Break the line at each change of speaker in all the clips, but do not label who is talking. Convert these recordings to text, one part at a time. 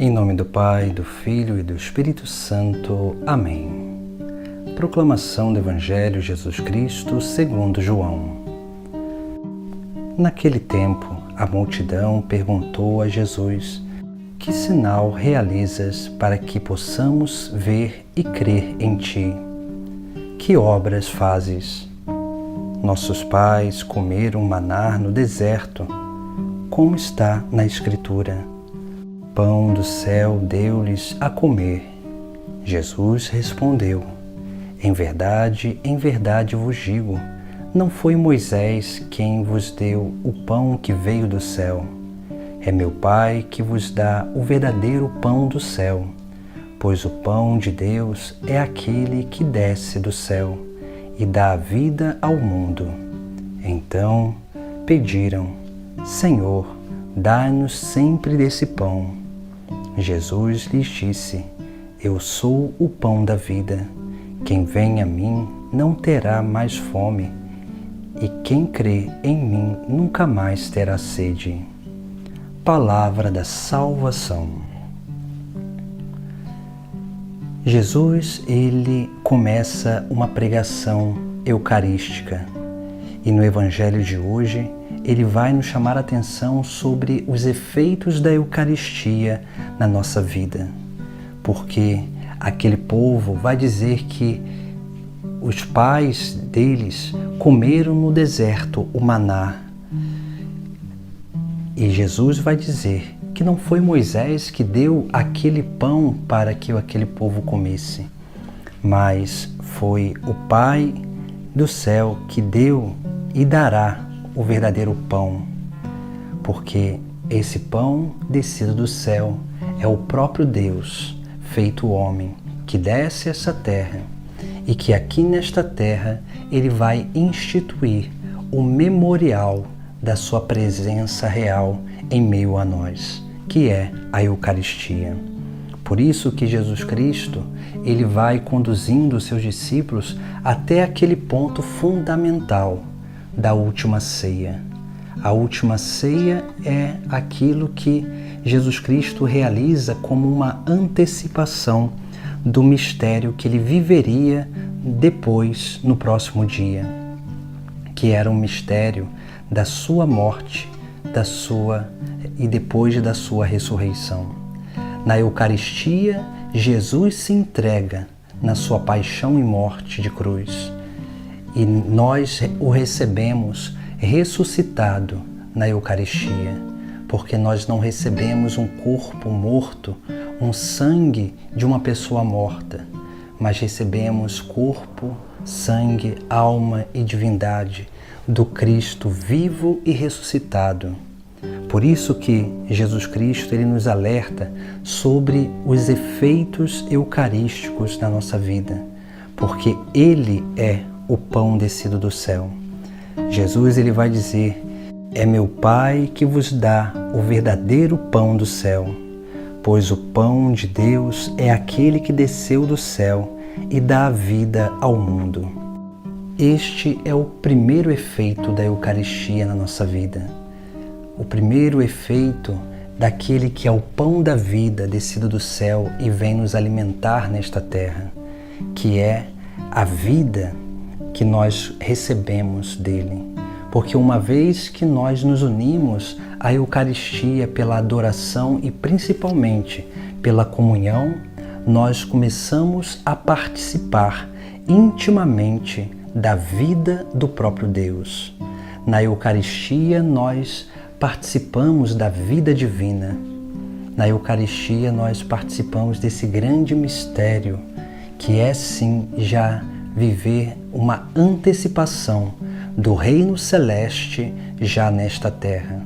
Em nome do Pai, do Filho e do Espírito Santo. Amém. Proclamação do Evangelho de Jesus Cristo segundo João. Naquele tempo, a multidão perguntou a Jesus: que sinal realizas para que possamos ver e crer em Ti? Que obras fazes? Nossos pais comeram maná no deserto, como está na Escritura. Pão do céu deu-lhes a comer. Jesus respondeu: em verdade vos digo, não foi Moisés quem vos deu o pão que veio do céu. É meu Pai que vos dá o verdadeiro pão do céu, pois o pão de Deus é aquele que desce do céu e dá a vida ao mundo. Então pediram: Senhor, dá-nos sempre desse pão. Jesus lhes disse: eu sou o pão da vida. Quem vem a mim não terá mais fome, e quem crê em mim nunca mais terá sede. Palavra da salvação. Jesus, ele começa uma pregação eucarística, e no Evangelho de hoje ele vai nos chamar a atenção sobre os efeitos da Eucaristia na nossa vida, porque aquele povo vai dizer que os pais deles comeram no deserto o maná, e Jesus vai dizer que não foi Moisés que deu aquele pão para que aquele povo comesse, mas foi o Pai do céu que deu e dará o verdadeiro pão, porque esse pão descido do céu é o próprio Deus feito homem, que desce essa terra e que aqui nesta terra ele vai instituir o memorial da sua presença real em meio a nós, que é a Eucaristia. Por isso que Jesus Cristo, ele vai conduzindo os seus discípulos até aquele ponto fundamental da última ceia. A última ceia é aquilo que Jesus Cristo realiza como uma antecipação do mistério que ele viveria depois, no próximo dia, que era um mistério da sua morte, e depois da sua ressurreição. Na Eucaristia, Jesus se entrega na sua paixão e morte de cruz, e nós o recebemos ressuscitado na Eucaristia, porque nós não recebemos um corpo morto, um sangue de uma pessoa morta, mas recebemos corpo, sangue, alma e divindade do Cristo vivo e ressuscitado. Por isso que Jesus Cristo ele nos alerta sobre os efeitos eucarísticos na nossa vida, porque Ele é o pão descido do céu. Jesus ele vai dizer: é meu Pai que vos dá o verdadeiro pão do céu, pois o pão de Deus é aquele que desceu do céu e dá a vida ao mundo. Este é o primeiro efeito da Eucaristia na nossa vida. O primeiro efeito daquele que é o pão da vida descido do céu e vem nos alimentar nesta terra, que é a vida que nós recebemos dele. Porque uma vez que nós nos unimos à Eucaristia pela adoração e principalmente pela comunhão, nós começamos a participar intimamente da vida do próprio Deus. Na Eucaristia nós participamos da vida divina. Na Eucaristia nós participamos desse grande mistério que é sim já viver uma antecipação do reino celeste já nesta terra.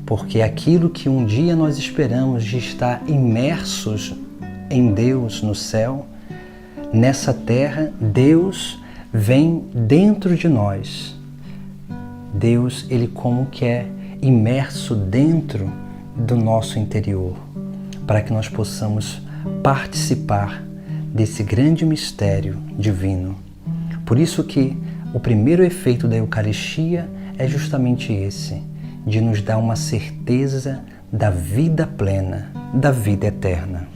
Porque aquilo que um dia nós esperamos de estar imersos em Deus no céu, nessa terra Deus vem dentro de nós. Deus, ele como que é imerso dentro do nosso interior, para que nós possamos participar desse grande mistério divino. Por isso que o primeiro efeito da Eucaristia é justamente esse, de nos dar uma certeza da vida plena, da vida eterna.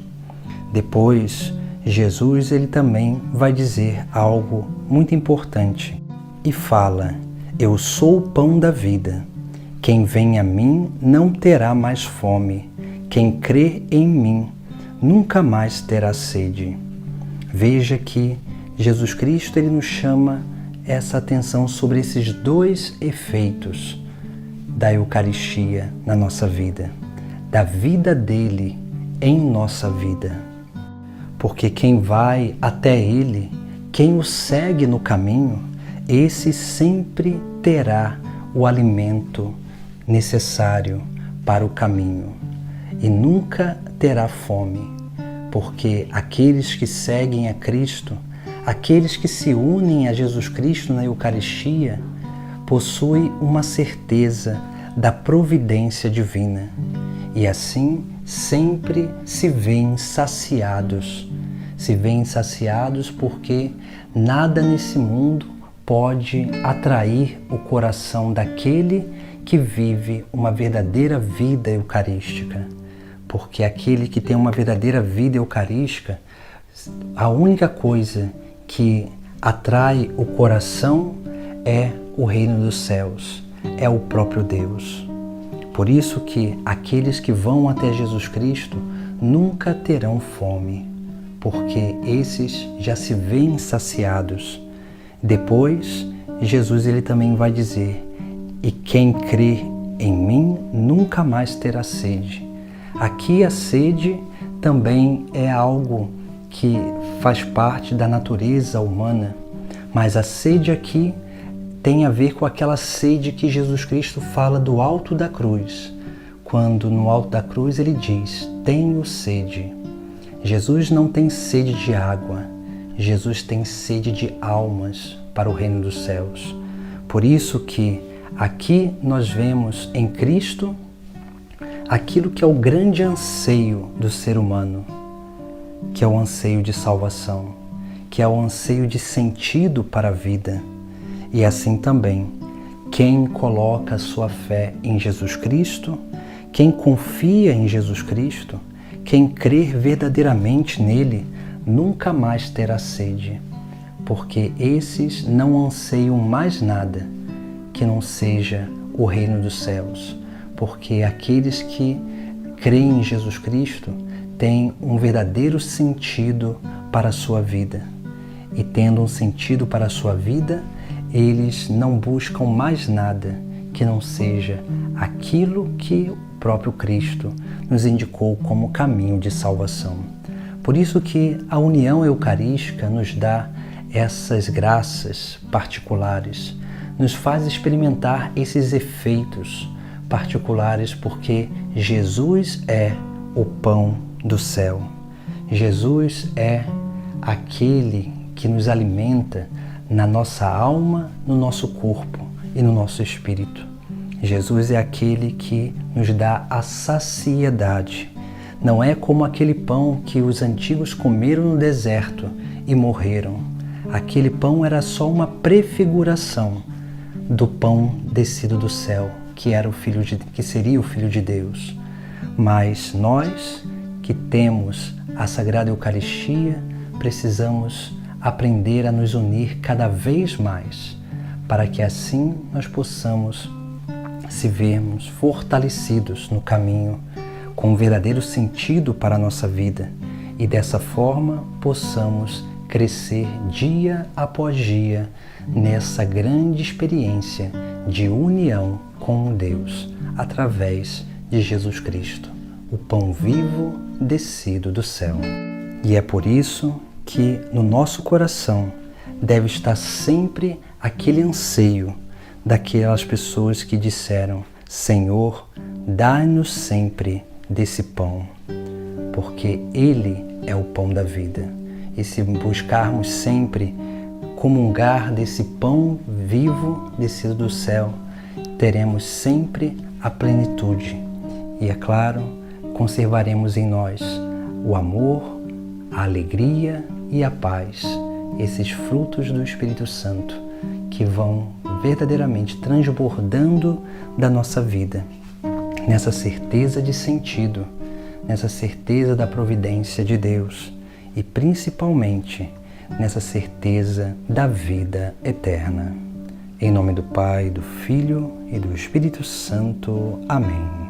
Depois, Jesus ele também vai dizer algo muito importante e fala: eu sou o pão da vida. Quem vem a mim não terá mais fome. Quem crê em mim nunca mais terá sede. Veja que Jesus Cristo ele nos chama essa atenção sobre esses dois efeitos da Eucaristia na nossa vida, da vida dele em nossa vida. Porque quem vai até ele, quem o segue no caminho, esse sempre terá o alimento necessário para o caminho e nunca terá fome, porque aqueles que seguem a Cristo, aqueles que se unem a Jesus Cristo na Eucaristia, possuem uma certeza da providência divina e assim sempre se veem saciados. Se veem saciados porque nada nesse mundo pode atrair o coração daquele que vive uma verdadeira vida eucarística. Porque aquele que tem uma verdadeira vida eucarística, a única coisa que atrai o coração é o reino dos céus, é o próprio Deus. Por isso que aqueles que vão até Jesus Cristo nunca terão fome, porque esses já se veem saciados. Depois, Jesus ele também vai dizer: e quem crê em mim nunca mais terá sede. Aqui a sede também é algo que faz parte da natureza humana, mas a sede aqui tem a ver com aquela sede que Jesus Cristo fala do alto da cruz, quando no alto da cruz ele diz: tenho sede. Jesus não tem sede de água, Jesus tem sede de almas para o reino dos céus. Por isso que aqui nós vemos em Cristo aquilo que é o grande anseio do ser humano, que é o anseio de salvação, que é o anseio de sentido para a vida. E assim também, quem coloca sua fé em Jesus Cristo, quem confia em Jesus Cristo, quem crer verdadeiramente nele, nunca mais terá sede, porque esses não anseiam mais nada que não seja o reino dos céus, porque aqueles que creem em Jesus Cristo têm um verdadeiro sentido para a sua vida. E tendo um sentido para a sua vida, eles não buscam mais nada que não seja aquilo que o próprio Cristo nos indicou como caminho de salvação. Por isso que a união eucarística nos dá essas graças particulares, nos faz experimentar esses efeitos particulares, porque Jesus é o pão do céu. Jesus é aquele que nos alimenta na nossa alma, no nosso corpo e no nosso espírito. Jesus é aquele que nos dá a saciedade. Não é como aquele pão que os antigos comeram no deserto e morreram. Aquele pão era só uma prefiguração do pão descido do céu, que seria o Filho de Deus. Mas nós que temos a Sagrada Eucaristia, precisamos aprender a nos unir cada vez mais, para que assim nós possamos se vermos fortalecidos no caminho, com um verdadeiro sentido para a nossa vida, e dessa forma possamos crescer dia após dia nessa grande experiência de união com Deus, através de Jesus Cristo, o pão vivo descido do céu. E é por isso que no nosso coração deve estar sempre aquele anseio daquelas pessoas que disseram: Senhor, dá-nos sempre desse pão, porque Ele é o pão da vida. E se buscarmos sempre comungar desse pão vivo descido do céu, teremos sempre a plenitude. E é claro, conservaremos em nós o amor, a alegria e a paz, esses frutos do Espírito Santo que vão verdadeiramente transbordando da nossa vida, nessa certeza de sentido, nessa certeza da providência de Deus e principalmente nessa certeza da vida eterna. Em nome do Pai, do Filho e do Espírito Santo. Amém.